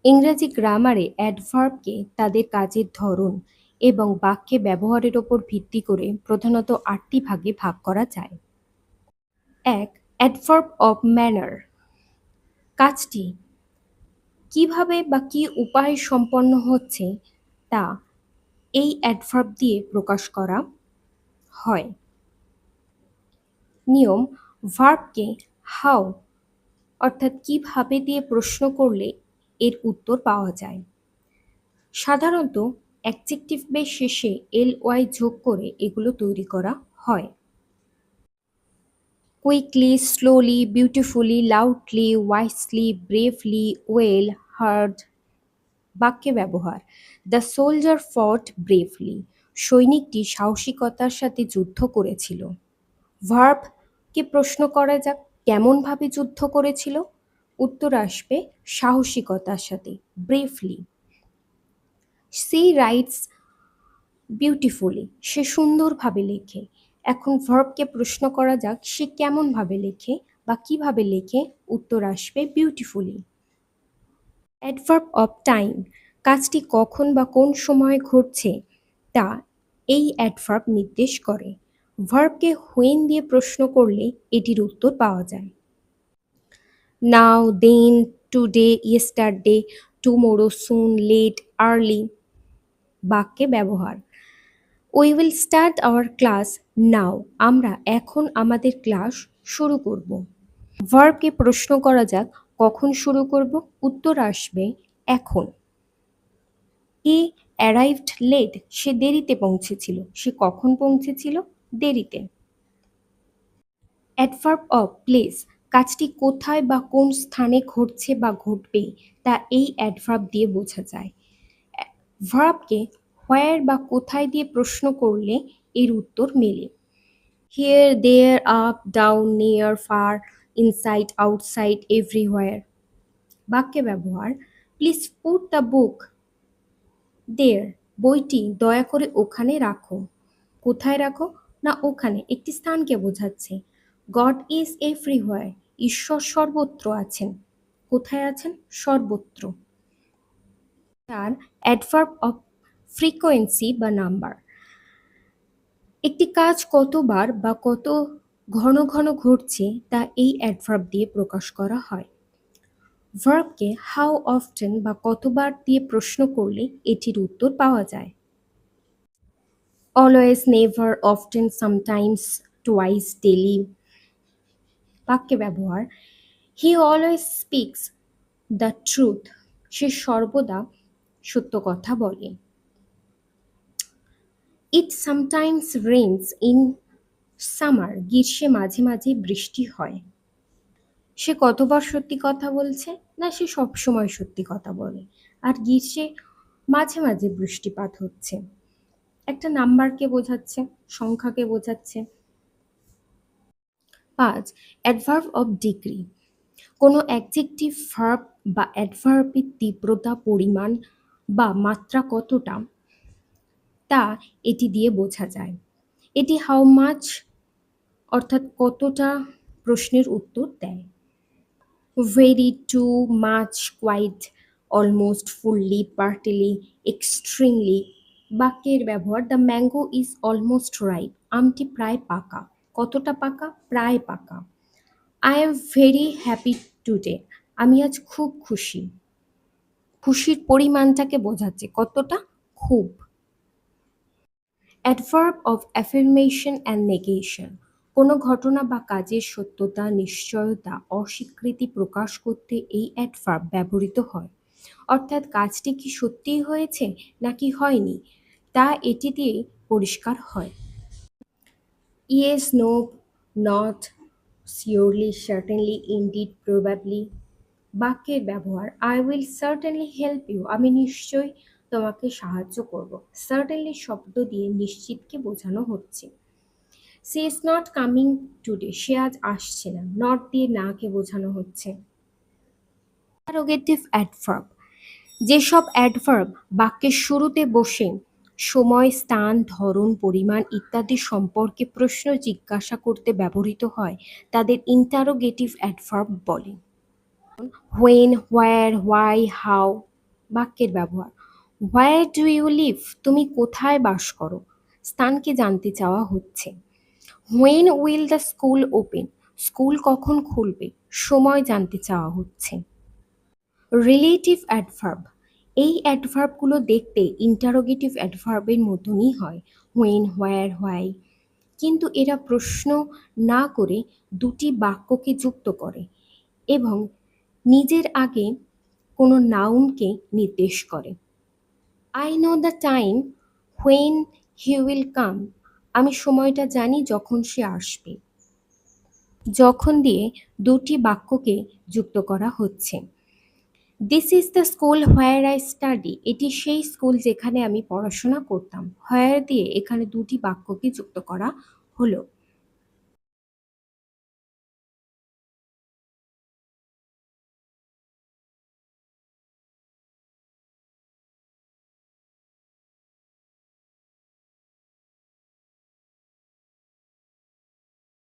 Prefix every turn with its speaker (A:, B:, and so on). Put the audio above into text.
A: ইংরেজি গ্রামারে অ্যাডভার্বকে তাদের কাজের ধরন এবং বাক্যে ব্যবহারের ওপর ভিত্তি করে প্রধানত ৮টি ভাগে ভাগ করা যায়। ১. Adverb of manner. কাজটি কিভাবে বা কি উপায়ে সম্পন্ন হচ্ছে তা এই অ্যাডভার্ব দিয়ে প্রকাশ করা হয়। নিয়ম: ভার্বকে হাউ অর্থাৎ কিভাবে দিয়ে প্রশ্ন করলে এর উত্তর পাওয়া যায়। সাধারণত অ্যাডজেক্টিভের শেষে ly যোগ করে এগুলো তৈরি করা হয়। Quickly, slowly, beautifully, loudly, wisely, bravely, well, hard. বাক্যে ব্যবহার: দ্য সোলজার ফট ব্রেভলি। সৈনিকটি সাহসিকতার সাথে যুদ্ধ করেছিল। ভার্বকে প্রশ্ন করা যাক, কেমনভাবে যুদ্ধ করেছিল? উত্তর আসবে সাহসিকতার সাথে, ব্রেভলি। She writes beautifully. সে সুন্দরভাবে লেখে। এখন ভার্বকে প্রশ্ন করা যাক, সে কেমনভাবে লেখে বা কিভাবে লেখে? উত্তর আসবে বিউটিফুলি। Adverb of time. কাজটি কখন বা কোন সময়ে ঘটছে তা এই অ্যাডভার্ব নির্দেশ করে। ভার্বকে হোয়েন দিয়ে প্রশ্ন করলে এটির উত্তর পাওয়া যায়। Now, then, today, yesterday, tomorrow, soon, late, early. বাক্যে ব্যবহার: we will start our class now. আমরা এখন আমাদের ক্লাস শুরু করব। ভার্বকে প্রশ্ন করা যাক, কখন শুরু করব? উত্তর আসবে এখন। হি অ্যারাইভড লেট। সে দেরিতে পৌঁছেছিল। সে কখন পৌঁছেছিল? দেরিতে। Adverb of place. কাজটি কোথায় বা কোন স্থানে ঘটছে বা ঘটবে তা এই অ্যাডভার্ব দিয়ে বোঝা যায়। ভার্বকে হোয়ার বা কোথায় দিয়ে প্রশ্ন করলে এর উত্তর মেলে। Here, there, up, down, near, far, inside, outside, everywhere. বাক্যে ব্যবহার: please put the book there. বইটি দয়া করে ওখানে রাখো। কোথায় রাখো? না ওখানে, একটি স্থানকে বোঝাচ্ছে। God is everywhere. ঈশ্বর সর্বত্র আছেন। কোথায় আছেন? সর্বত্র। তার অ্যাডভার্ব অফ ফ্রিকোয়েন্সি বা নাম্বার। একটি কাজ কতবার বা কত ঘন ঘন ঘটছে তা এই অ্যাডভার্ব দিয়ে প্রকাশ করা হয়। ভার্বকে হাউ অফটেন বা কতবার দিয়ে প্রশ্ন করলে এটির উত্তর পাওয়া যায়। Always, never, often, sometimes, twice, daily. বাক্যে ব্যবহার: he always speaks the truth. সে সর্বদা সত্য কথা বলে। It sometimes rains in summer. গ্রীষ্মে মাঝে মাঝে বৃষ্টি হয়। সে কতবার সত্যি কথা বলছে? না, সে সবসময় সত্যি কথা বলে। আর গ্রীষ্মে মাঝে মাঝে বৃষ্টিপাত হচ্ছে। একটা নাম্বারকে বোঝাচ্ছে, সংখ্যাকে বোঝাচ্ছে। ৫. Adverb of degree. কোনো অ্যাডজেক্টিভ, ভার্ব বা অ্যাডভার্বের তীব্রতা, পরিমাণ বা মাত্রা কতটা তা এটি দিয়ে বোঝা যায়। এটি হাউ মাচ অর্থাৎ কতটা প্রশ্নের উত্তর দেয়। Very, too, much, quite, almost, fully, partly, extremely. বাক্যের ব্যবহার: the mango is almost ripe. আমটি প্রায় পাকা। কতটা পাকা? প্রায় পাকা। I am very happy today. আমি আজ খুব খুশি। খুশির পরিমাণটাকে বোঝাচ্ছে, কতটা? খুব। Adverb of affirmation and negation. কোনো ঘটনা বা কাজের সত্যতা, নিশ্চয়তা, অস্বীকৃতি প্রকাশ করতে এই অ্যাডভার্ব ব্যবহৃত হয়। অর্থাৎ কাজটি কি সত্যিই হয়েছে নাকি হয়নি তা এটি দিয়ে পরিষ্কার হয়। Yes, no, not, surely, certainly, indeed, probably. বাক্যের ব্যবহার: I will certainly help you. আমি নিশ্চয়ই তোমাকে সাহায্য করব। সার্টেনলি শব্দ দিয়ে নিশ্চিতকে বোঝানো হচ্ছে। She is not coming today. সে আজ আসছে না। নট দিয়ে নাকে বোঝানো হচ্ছে। Interrogative adverb. যেসব অ্যাডভার্ব বাক্যের শুরুতে বসে সময়, স্থান, ধরন, পরিমাণ ইত্যাদি সম্পর্কে প্রশ্ন জিজ্ঞাসা করতে ব্যবহৃত হয় তাদের ইন্টারোগেটিভ অ্যাডভার্ব বলে। When, where, why, how. বাক্যের ব্যবহার। Where do you live? তুমি কোথায় বাস করো? স্থানকে জানতে চাওয়া হচ্ছে। When will the school open? School কখন খুলবে? সময় জানতে চাওয়া হচ্ছে। Relative adverb. এই অ্যাডভার্বগুলো দেখতে ইন্টারোগেটিভ অ্যাডভার্বের মতনই হয়, হোয়েন, হোয়ার, হোয়াই, কিন্তু এরা প্রশ্ন না করে দুটি বাক্যকে যুক্ত করে এবং নিজের আগে কোনো নাউনকে নির্দেশ করে। I know the time when he will come. আমি সময়টা জানি যখন সে আসবে। যখন দিয়ে দুটি বাক্যকে যুক্ত করা হচ্ছে। This is the school where I study. এটি সেই স্কুল যেখানে আমি পড়াশোনা করতাম। হোয়ার দিয়ে এখানে দুটি বাক্যকে যুক্ত করা হলো।